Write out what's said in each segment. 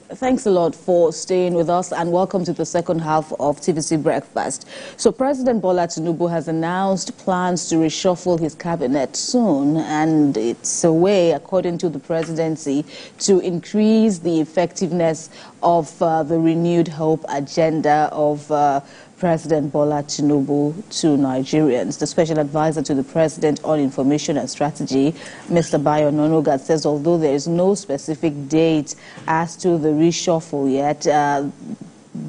Thanks a lot for staying with us, and welcome to the second half of TVC Breakfast. So President Bola Tinubu has announced plans to reshuffle his cabinet soon, and it's a way, according to the presidency, to increase the effectiveness of the renewed hope agenda of President Bola Tinubu to Nigerians. The special advisor to the president on information and strategy, Mr. Bayo Onanuga, says although there is no specific date as to the reshuffle yet,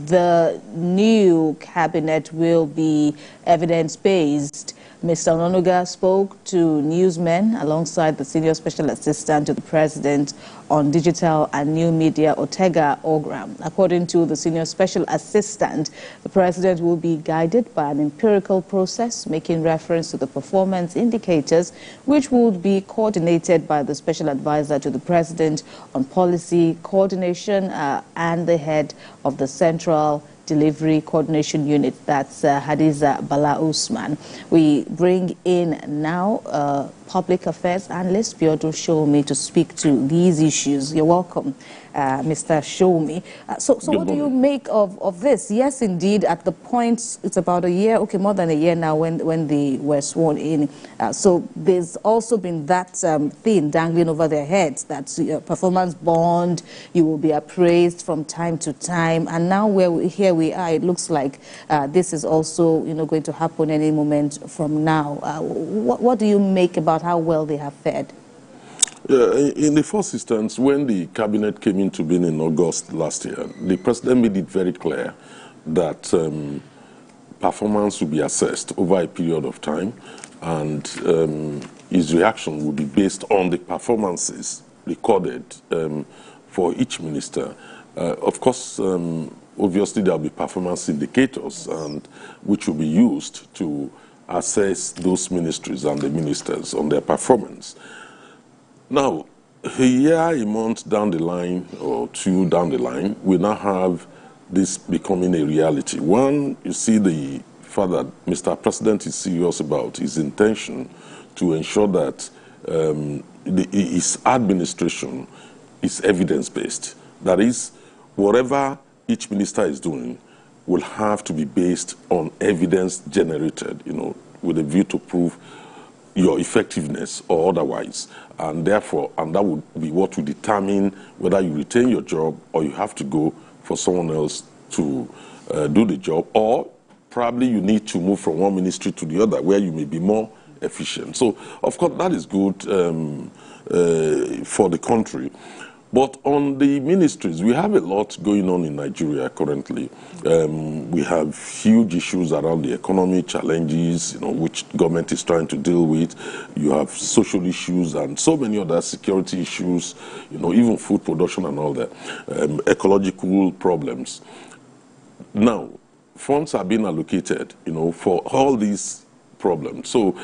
the new cabinet will be evidence-based. Mr. Onanuga spoke to newsmen alongside the senior special assistant to the president on digital and new media, Ogra. According to the senior special assistant, the president will be guided by an empirical process making reference to the performance indicators, which would be coordinated by the special advisor to the president on policy coordination and the head of the Central Delivery Coordination Unit, that's Hadiza Bala Usman. We bring in now public affairs analyst Biodun Shomi to speak to these issues. You're welcome, Mr. Shomi. So what do you make of this? Yes, indeed, at the point, it's about a year, okay, more than a year now when they were sworn in. So there's also been that thing dangling over their heads, that performance bond, you will be appraised from time to time. And now here we are, it looks like this is also going to happen any moment from now. What do you make about how well they have fared? In the first instance, when the cabinet came into being in August last year, the president made it very clear that performance will be assessed over a period of time, and his reaction will be based on the performances recorded for each minister. Of course, obviously there will be performance indicators, and which will be used to assess those ministries and the ministers on their performance. Now, a year, a month down the line, or two down the line, we now have this becoming a reality. One, you see the fact that Mr. President is serious about his intention to ensure that his administration is evidence-based. That is, whatever each minister is doing will have to be based on evidence generated, with a view to prove your effectiveness or otherwise. And therefore, that would be what will determine whether you retain your job or you have to go for someone else to do the job, or probably you need to move from one ministry to the other where you may be more efficient. So, of course, that is good for the country. But on the ministries, we have a lot going on in Nigeria currently. We have huge issues around the economy, challenges, which government is trying to deal with. You have social issues and so many other security issues, even food production and all that, ecological problems. Now, funds are being allocated, for all these problems. So,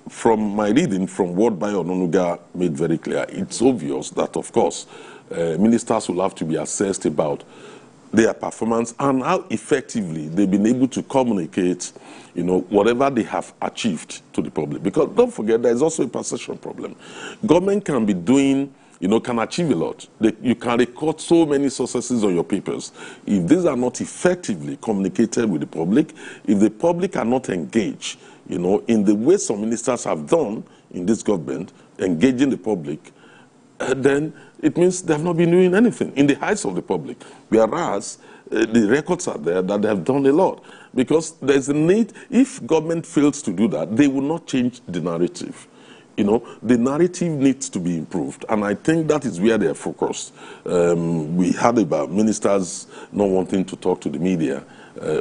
from my reading, from what Bayo Onanuga made very clear, it's obvious that, of course, ministers will have to be assessed about their performance and how effectively they've been able to communicate, whatever they have achieved to the public. Because don't forget, there's also a perception problem. Government can be doing, can achieve a lot. You can record so many successes on your papers. If these are not effectively communicated with the public, if the public are not engaged, in the way some ministers have done in this government, engaging the public, then it means they have not been doing anything in the eyes of the public. Whereas the records are there that they have done a lot. Because there's a need, if government fails to do that, they will not change the narrative. The narrative needs to be improved, and I think that is where they are focused. We heard about ministers not wanting to talk to the media.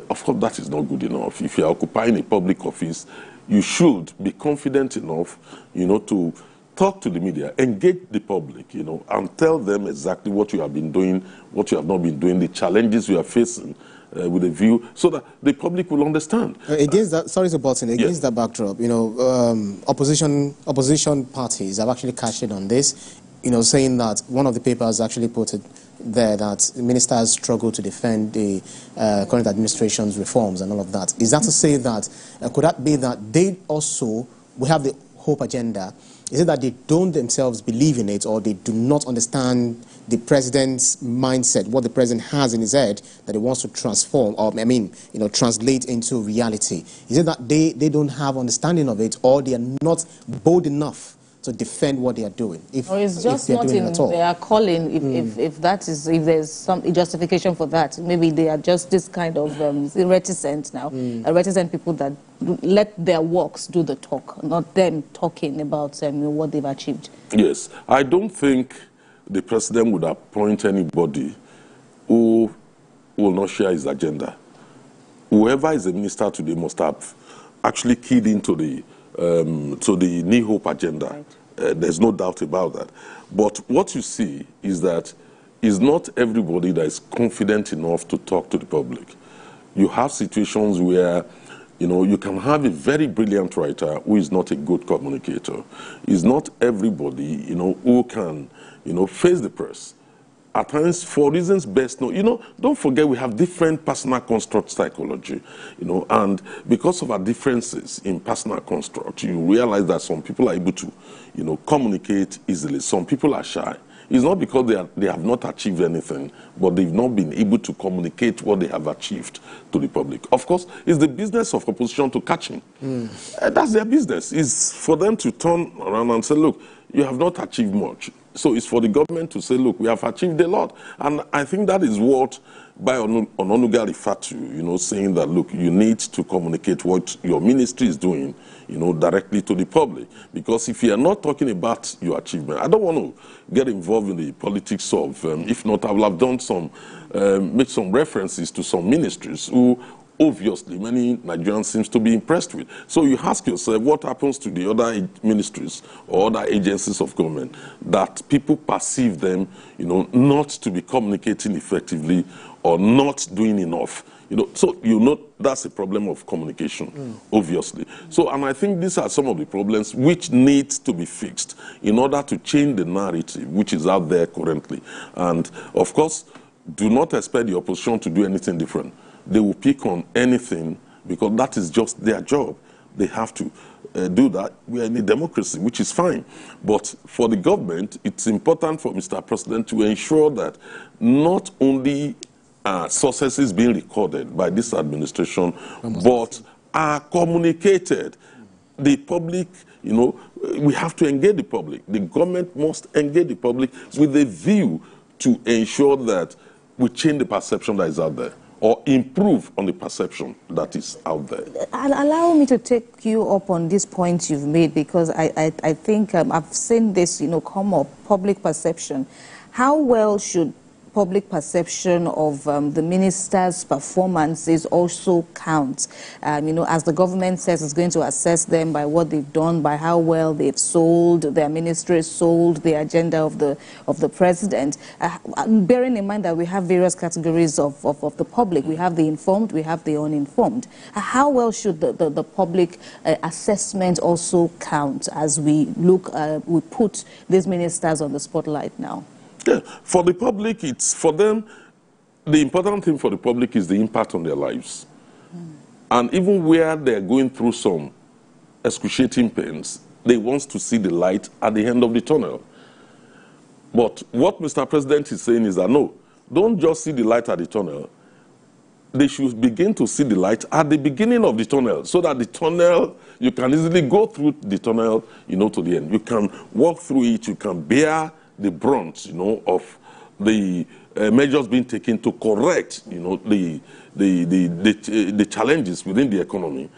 Of course, that is not good enough. If you are occupying a public office, you should be confident enough, to talk to the media, engage the public, and tell them exactly what you have been doing, what you have not been doing, the challenges you are facing, with a view, so that the public will understand. Against that, sorry to butt in, against that backdrop, opposition parties have actually cashed in on this, saying that one of the papers actually put it there that ministers struggle to defend the current administration's reforms and all of that. Is that to say that, could that be that they also, we have the hope agenda, Is it that they don't themselves believe in it, or they do not understand the president's mindset, what the president has in his head that he wants to transform, or translate into reality? Is it that they don't have understanding of it, or they are not bold enough to defend what they are doing? Or it's just not in their calling, if there's some justification for that. Maybe they are just this kind of reticent now, reticent people that let their works do the talk, not them talking about what they've achieved. Yes, I don't think the president would appoint anybody who will not share his agenda. Whoever is a minister today must have actually keyed into the New Hope agenda. Right. There's no doubt about that. But what you see is that it's not everybody that is confident enough to talk to the public. You have situations where you can have a very brilliant writer who is not a good communicator. It's not everybody, who can, face the press. At times, for reasons best known, don't forget we have different personal construct psychology, and because of our differences in personal construct, you realize that some people are able to, communicate easily. Some people are shy. It's not because they have not achieved anything, but they've not been able to communicate what they have achieved to the public. Of course, it's the business of opposition to catch him. That's their business. It's for them to turn around and say, look, you have not achieved much. So it's for the government to say, look, we have achieved a lot. And I think that is what Bayo Onanuga referred to, saying that, look, you need to communicate what your ministry is doing, directly to the public. Because if you are not talking about your achievement, I don't want to get involved in the politics of, if not, I will have done some, make some references to some ministries who obviously many Nigerians seem to be impressed with. So you ask yourself, what happens to the other ministries or other agencies of government that people perceive them, not to be communicating effectively or not doing enough? So that's a problem of communication, obviously. So, and I think these are some of the problems which need to be fixed in order to change the narrative which is out there currently. And of course, do not expect the opposition to do anything different. They will pick on anything because that is just their job. They have to do that. We are in a democracy, which is fine. But for the government, it's important for Mr. President to ensure that not only successes being recorded by this administration, but are communicated. The public, we have to engage the public. The government must engage the public with a view to ensure that we change the perception that is out there, or improve on the perception that is out there. Allow me to take you up on this point you've made, because I think I've seen this, come up, public perception. How well should public perception of the minister's performances also count? As the government says, it's going to assess them by what they've done, by how well they've sold, their ministry sold the agenda of the president. Bearing in mind that we have various categories of the public. We have the informed, we have the uninformed. How well should the public assessment also count as we look, we put these ministers on the spotlight now? Yeah, for the public, it's for them, the important thing for the public is the impact on their lives. And even where they're going through some excruciating pains, they want to see the light at the end of the tunnel. But what Mr. President is saying is that no, don't just see the light at the tunnel. They should begin to see the light at the beginning of the tunnel, so that the tunnel, you can easily go through the tunnel, to the end. You can walk through it, you can bear the brunt, of the measures being taken to correct, the challenges within the economy.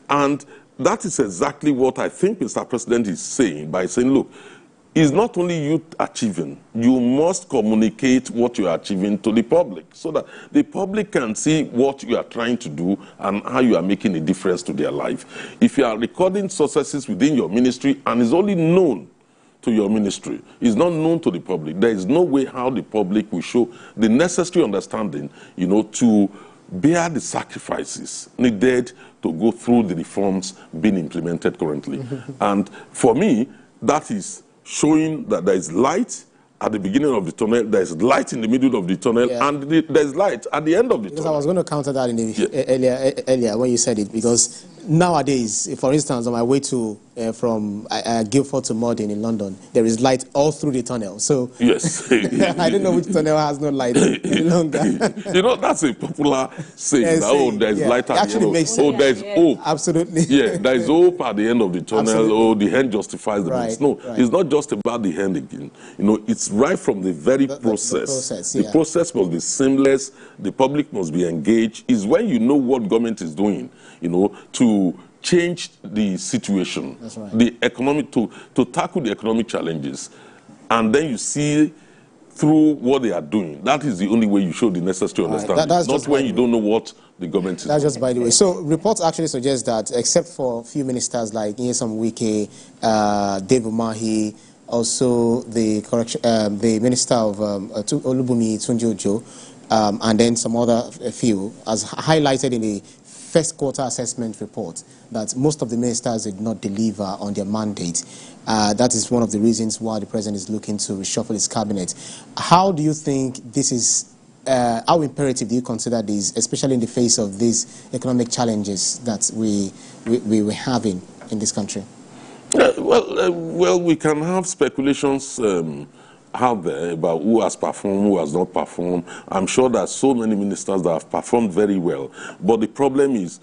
And that is exactly what I think Mr. President is saying by saying, look, it's not only you achieving, you must communicate what you are achieving to the public so that the public can see what you are trying to do and how you are making a difference to their life. If you are recording successes within your ministry and is only known to your ministry, is not known to the public, there is no way how the public will show the necessary understanding, to bear the sacrifices needed to go through the reforms being implemented currently. And for me, that is showing that there is light at the beginning of the tunnel, there is light in the middle of the tunnel, and there is light at the end of the tunnel. I was going to counter that in the earlier when you said it, because Nowadays, for instance, on my way to from Guildford to Morden in London, there is light all through the tunnel. So yes, I don't know which tunnel has no light any longer. You know, that's a popular saying. That, oh, there's light at the end. Oh, there's hope. Absolutely. Yeah, there is hope at the end of the tunnel. Absolutely. Oh, the end justifies the means. No, it's not just about the end again. You know, it's right from the very process. The process must be seamless. The public must be engaged. Is when you know what government is doing, you know, to change the situation, the economic, to tackle the economic challenges, and then you see through what they are doing. That is the only way you show the necessary understanding. That's not when you don't know what the government is doing. That's just by the way. So reports actually suggest that except for a few ministers like Nyesom Wike, Dave Umahi, also the minister of Olubumi Tunjojo, and then some other few, as highlighted in the first quarter assessment report, that most of the ministers did not deliver on their mandate. That is one of the reasons why the president is looking to reshuffle his cabinet. How do you think this is, how imperative do you consider this, especially in the face of these economic challenges that we're having in this country? Well, we can have speculations out there about who has performed, who has not performed. I'm sure there are so many ministers that have performed very well. But the problem is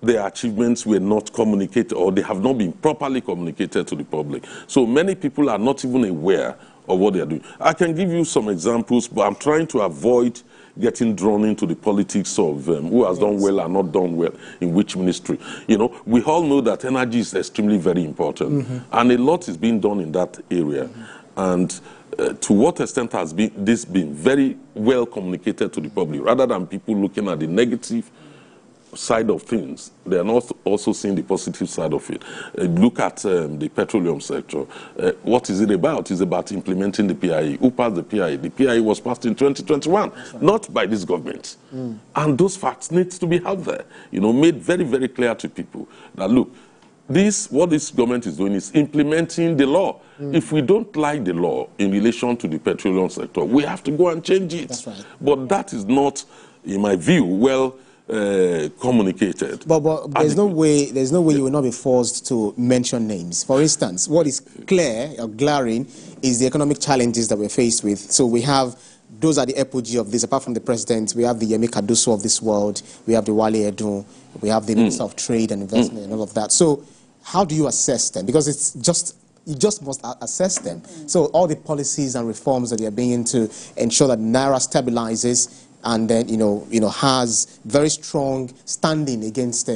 their achievements were not communicated, or they have not been properly communicated to the public. So many people are not even aware of what they are doing. I can give you some examples, but I'm trying to avoid getting drawn into the politics of who has done well and not done well in which ministry. You know, we all know that energy is extremely very important, and a lot is being done in that area. And to what extent has this been very well communicated to the public, rather than people looking at the negative side of things? They are not also seeing the positive side of it. Look at the petroleum sector. What is it about? It's about implementing the PIE. Who passed the PIE? The PIE was passed in 2021, not by this government. And those facts need to be out there, you know, made very, very clear to people that, look, what this government is doing is implementing the law. If we don't like the law in relation to the petroleum sector, we have to go and change it. That's right. But that is not, in my view, well communicated. But there's no way you will not be forced to mention names. For instance, what is clear or glaring is the economic challenges that we're faced with. So we have, those are the apogee of this. Apart from the president, we have the Yemi Kaduso of this world, we have the Wale Edun, we have the Minister of Trade and Investment and all of that. So how do you assess them? Because it's just, you just must assess them. So all the policies and reforms that they are bringing to ensure that Naira stabilizes and then, has very strong standing against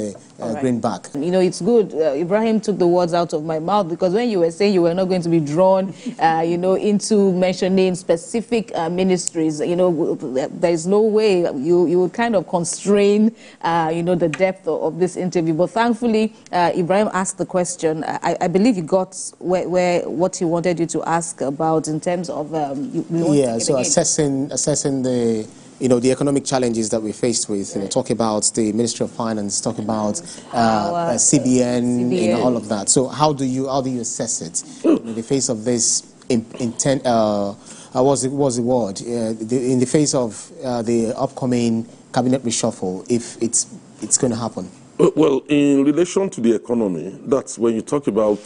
greenback. You know, it's good. Ibrahim took the words out of my mouth, because when you were saying you were not going to be drawn, into mentioning specific ministries, there is no way you would kind of constrain, the depth of this interview. But thankfully, Ibrahim asked the question. I believe he got what he wanted you to ask about in terms of... so assessing the... the economic challenges that we're faced with, talk about the Ministry of Finance, talk about CBN, all of that. So how do you assess it in the face of this intent? What's the word? In the face of the upcoming cabinet reshuffle, if it's going to happen? Well, in relation to the economy, that's when you talk about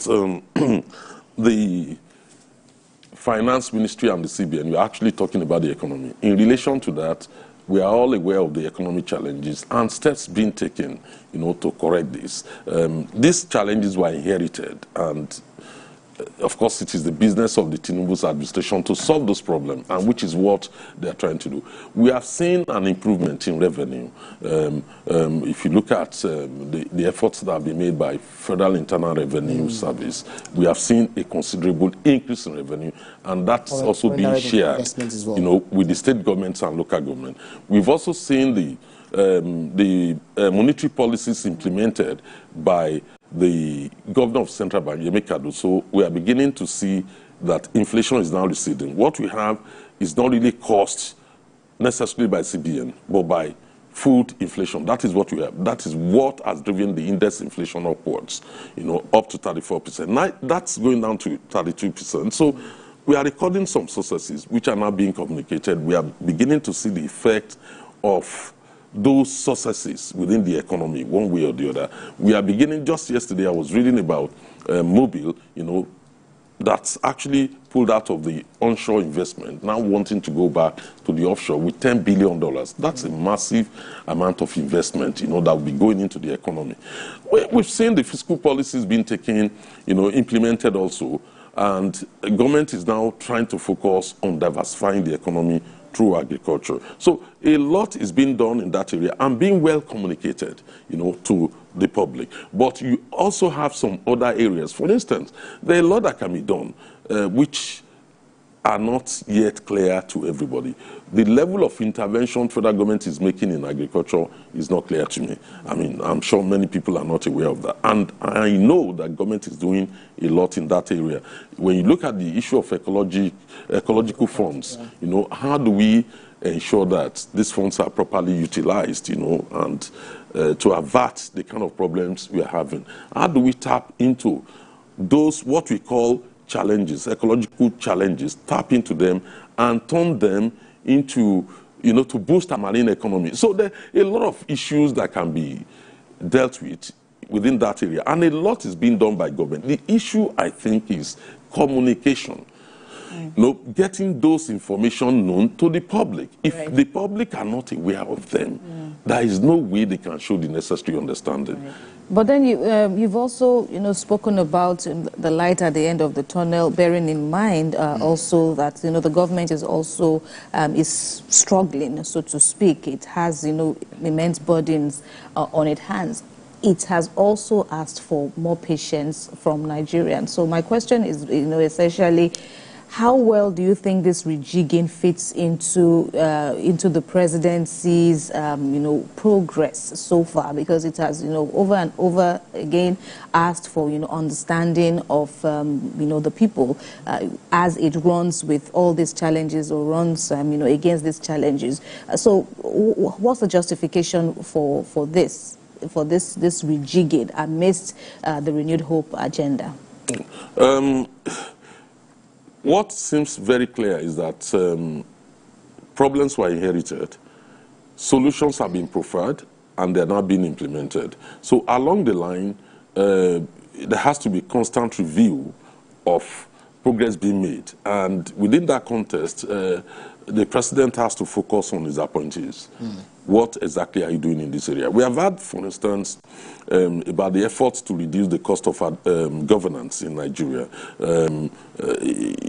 the Finance Ministry and the CBN, you're actually talking about the economy. In relation to that, we are all aware of the economic challenges and steps being taken, to correct this. These challenges were inherited, and of course, it is the business of the Tinubu's administration to solve those problems, and which is what they are trying to do. We have seen an improvement in revenue. If you look at the efforts that have been made by Federal Internal Revenue Service, we have seen a considerable increase in revenue, and that's also being shared, with the state governments and local government. We've also seen the monetary policies implemented by the governor of Central Bank, Yemi Kaduso. So we are beginning to see that inflation is now receding. What we have is not really caused necessarily by CBN, but by food inflation. That is what we have. That is what has driven the index inflation upwards, up to 34%. Now that's going down to 32%. So we are recording some successes which are now being communicated. We are beginning to see the effect of those successes within the economy, one way or the other. We are beginning, just yesterday I was reading about Mobile, that's actually pulled out of the onshore investment, now wanting to go back to the offshore with $10 billion. That's a massive amount of investment, that will be going into the economy. We've seen the fiscal policies being taken, implemented also, and the government is now trying to focus on diversifying the economy through agriculture. So a lot is being done in that area and being well communicated, to the public. But you also have some other areas. For instance, there are a lot that can be done, which are not yet clear to everybody. The level of intervention federal government is making in agriculture is not clear to me. I mean, I'm sure many people are not aware of that. And I know that government is doing a lot in that area. When you look at the issue of ecological funds, how do we ensure that these funds are properly utilized, and to avert the kind of problems we are having? How do we tap into those, what we call challenges, ecological challenges, tap into them and turn them into, to boost our marine economy? So there are a lot of issues that can be dealt with within that area, and a lot is being done by government. The issue, I think, is communication. Getting those information known to the public. If the public are not aware of them, there is no way they can show the necessary understanding. Right. But then you've also, spoken about the light at the end of the tunnel, bearing in mind also that, the government is also is struggling, so to speak. It has, immense burdens on its hands. It has also asked for more patience from Nigerians. So my question is, essentially, how well do you think this rejigging fits into the presidency's progress so far? Because it has over and over again asked for understanding of the people as it runs with all these challenges, or runs against these challenges. So what's the justification for this rejigging amidst the renewed hope agenda? What seems very clear is that problems were inherited, solutions have been proffered, and they're now being implemented. So along the line, there has to be constant review of progress being made. And within that context, the president has to focus on his appointees. What exactly are you doing in this area? We have had, for instance, about the efforts to reduce the cost of governance in Nigeria.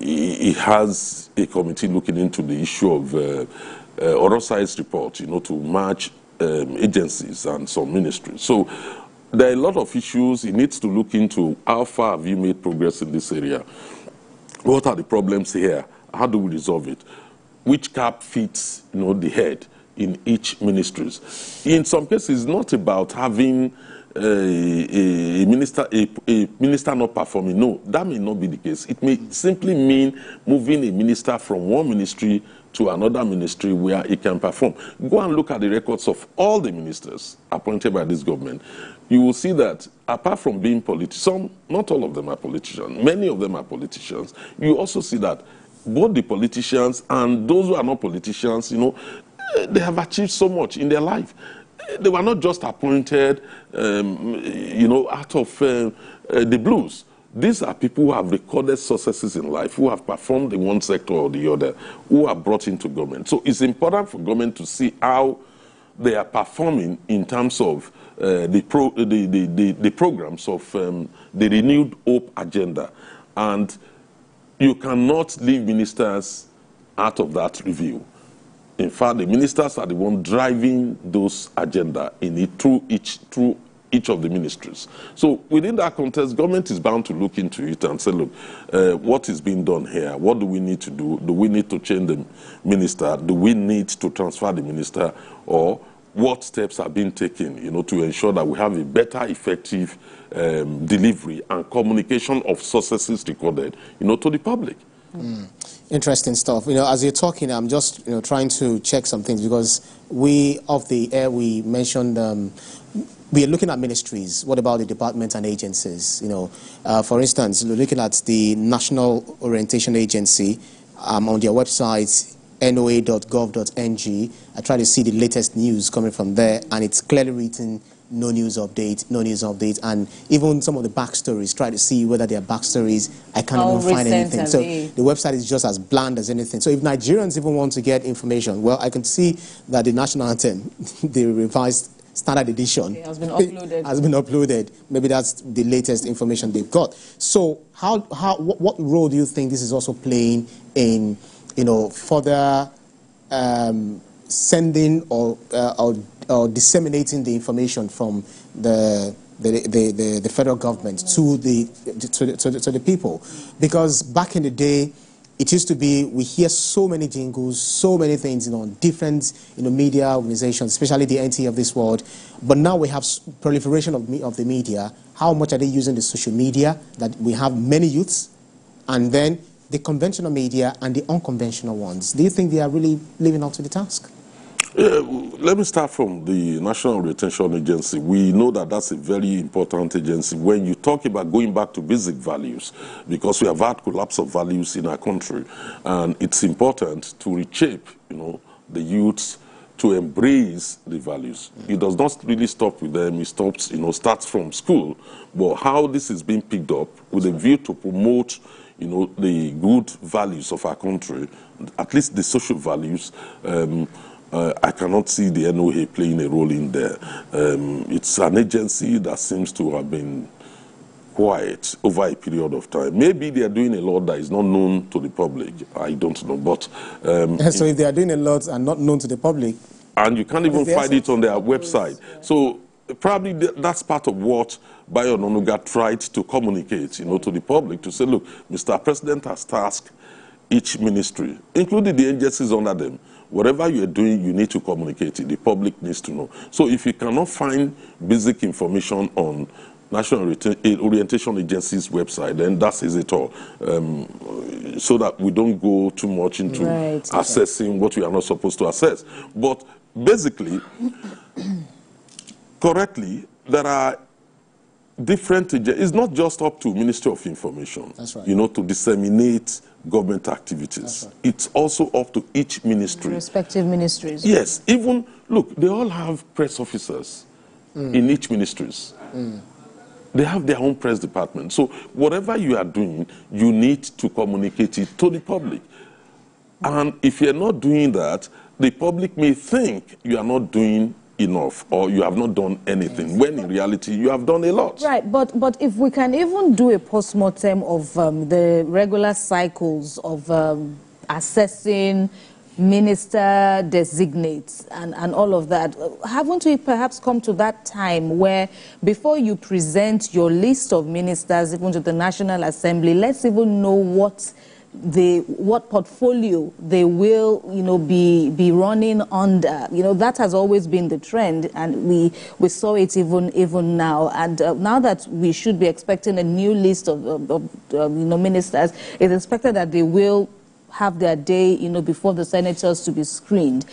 He has a committee looking into the issue of Orosai's report, to merge agencies and some ministries. So there are a lot of issues. He needs to look into how far have you made progress in this area? What are the problems here? How do we resolve it? Which cap fits, the head in each ministries? In some cases, it's not about having a minister not performing. No, that may not be the case. It may simply mean moving a minister from one ministry to another ministry where he can perform. Go and look at the records of all the ministers appointed by this government. You will see that apart from being politicians, not all of them are politicians, many of them are politicians. You also see that both the politicians and those who are not politicians, they have achieved so much in their life. They were not just appointed, out of the blues. These are people who have recorded successes in life, who have performed in one sector or the other, who are brought into government. So it's important for government to see how they are performing in terms of the programs of the renewed hope agenda. And you cannot leave ministers out of that review. In fact, the ministers are the ones driving those agenda through each of the ministries. So within that context, government is bound to look into it and say, look, what is being done here? What do we need to do? Do we need to change the minister? Do we need to transfer the minister? Or what steps are being taken, to ensure that we have a better, effective delivery and communication of successes recorded, to the public. Interesting stuff. As you're talking, I'm just, trying to check some things, because off the air, we mentioned we are looking at ministries. What about the departments and agencies? For instance, looking at the National Orientation Agency, on their website, noa.gov.ng. I try to see the latest news coming from there, and it's clearly written, no news update, no news update. And even some of the backstories, try to see whether they are backstories. I can't even find anything. So the website is just as bland as anything. So if Nigerians even want to get information, well, I can see that the national anthem, the revised standard edition, has been uploaded. Maybe that's the latest information they've got. So what role do you think this is also playing in, further sending or disseminating the information from the federal government to the people? Because back in the day, it used to be, we hear so many jingles, so many things, different, media organizations, especially the NT of this world. But now we have proliferation of the media. How much are they using the social media? That we have many youths, and then the conventional media and the unconventional ones. Do you think they are really living up to the task? Let me start from the National Retention Agency. We know that that's a very important agency when you talk about going back to basic values, because we have had collapse of values in our country, and it's important to reshape, the youths to embrace the values. It does not really stop with them. It starts from school. But how this is being picked up with a view to promote, the good values of our country, at least the social values. I cannot see the NOA playing a role in there. It's an agency that seems to have been quiet over a period of time. Maybe they are doing a lot that is not known to the public. I don't know, but... so if they are doing a lot and not known to the public... And you can't even find it on their website. Yeah. So probably that's part of what Bayo Onanuga tried to communicate, to the public, to say, look, Mr. President has tasked each ministry, including the agencies under them. Whatever you're doing, you need to communicate it. The public needs to know. So if you cannot find basic information on National Orientation Agency's website, then that is it all. So that we don't go too much into assessing what we are not supposed to assess. But basically, correctly, there are different, it's not just up to Ministry of Information, to disseminate government activities. Right. It's also up to each ministry. Respective ministries. Yes. Even, look, they all have press officers in each ministries. They have their own press department. So whatever you are doing, you need to communicate it to the public. And if you're not doing that, the public may think you are not doing enough or you have not done anything, when in reality you have done a lot. Right, but if we can even do a post-mortem of the regular cycles of assessing minister designates and all of that, haven't we perhaps come to that time where before you present your list of ministers even to the National Assembly, let's even know what portfolio they will, be running under. That has always been the trend, and we saw it even now. And now that we should be expecting a new list of ministers, it's expected that they will have their day, before the senators to be screened.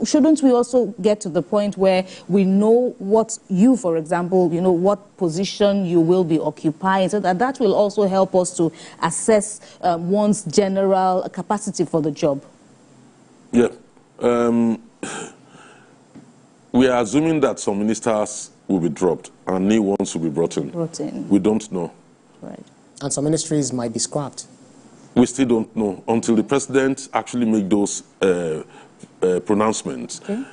Shouldn't we also get to the point where we know what you, for example, what position you will be occupying, so that will also help us to assess one's general capacity for the job? Yeah. We are assuming that some ministers will be dropped and new ones will be brought in. We don't know. Right. And some ministries might be scrapped. We still don't know until the president actually make those pronouncements. Okay.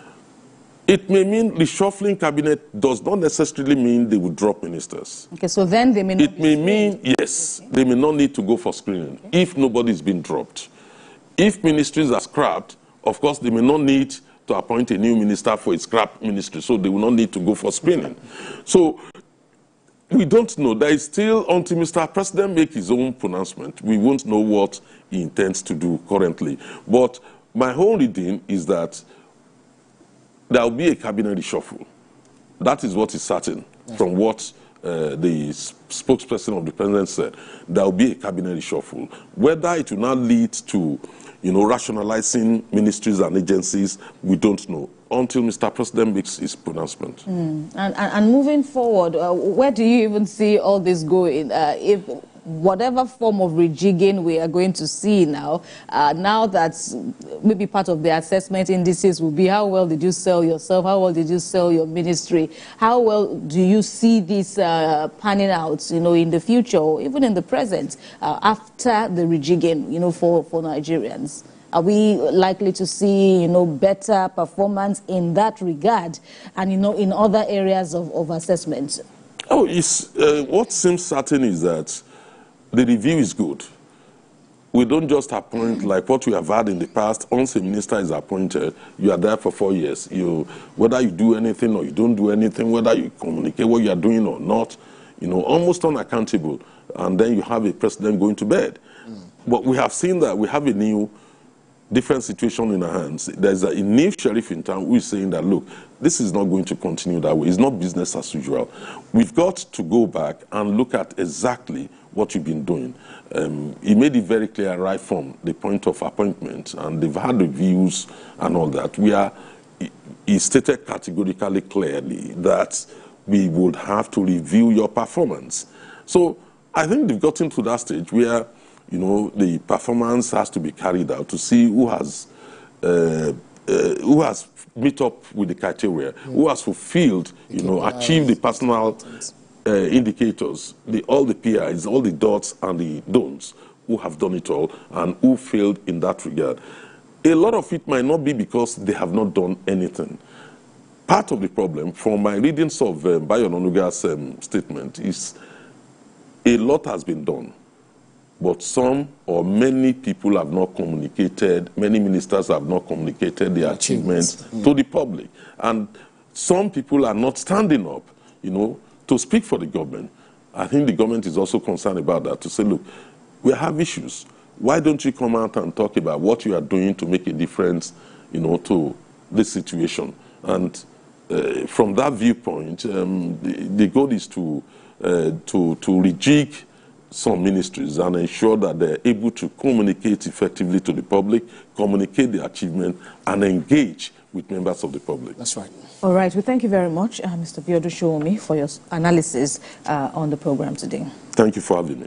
It may mean reshuffling cabinet does not necessarily mean they will drop ministers. Okay, so then they may not. It may mean, yes, they may not need to go for screening if nobody is being dropped. If ministries are scrapped, of course, they may not need to appoint a new minister for a scrap ministry, so they will not need to go for screening. So we don't know. There is still, until Mr. President makes his own pronouncement, we won't know what he intends to do currently. But my whole reading is that there will be a cabinet reshuffle. That is what is certain from what the spokesperson of the president said. There will be a cabinet reshuffle. Whether it will now lead to, rationalizing ministries and agencies, we don't know until Mr. President makes his pronouncement. And moving forward, where do you even see all this going? If whatever form of rejigging we are going to see now, now that maybe part of the assessment indices will be how well did you sell yourself, how well did you sell your ministry, how well do you see this panning out, in the future or even in the present after the rejigging, for Nigerians? Are we likely to see, better performance in that regard and, in other areas of assessment? Oh, what seems certain is that the review is good. We don't just appoint like what we have had in the past. Once a minister is appointed, you are there for 4 years. Whether you do anything or you don't do anything, whether you communicate what you are doing or not, almost unaccountable. And then you have a president going to bed. But we have seen that we have a new different situation in our hands. There's a new sheriff in town who is saying that, look, this is not going to continue that way. It's not business as usual. We've got to go back and look at exactly what you've been doing. He made it very clear right from the point of appointment, and they've had reviews and all that. He stated categorically clearly that we would have to review your performance. So I think they've gotten to that stage where the performance has to be carried out to see who has met up with the criteria, who has fulfilled, achieved the personal indicators, all the PIs, all the dots and the don'ts, who have done it all and who failed in that regard. A lot of it might not be because they have not done anything. Part of the problem, from my readings of Bayo Onanuga's statement, is a lot has been done. But some or many people have not communicated, many ministers have not communicated their achievements to the public. And some people are not standing up, to speak for the government. I think the government is also concerned about that, to say, look, we have issues. Why don't you come out and talk about what you are doing to make a difference, to this situation? And from that viewpoint, the goal is to rejig some ministries and ensure that they're able to communicate effectively to the public, communicate the achievement, and engage with members of the public. That's right. All right. Well, thank you very much, Mr. Biodun Showomi, for your analysis on the program today. Thank you for having me.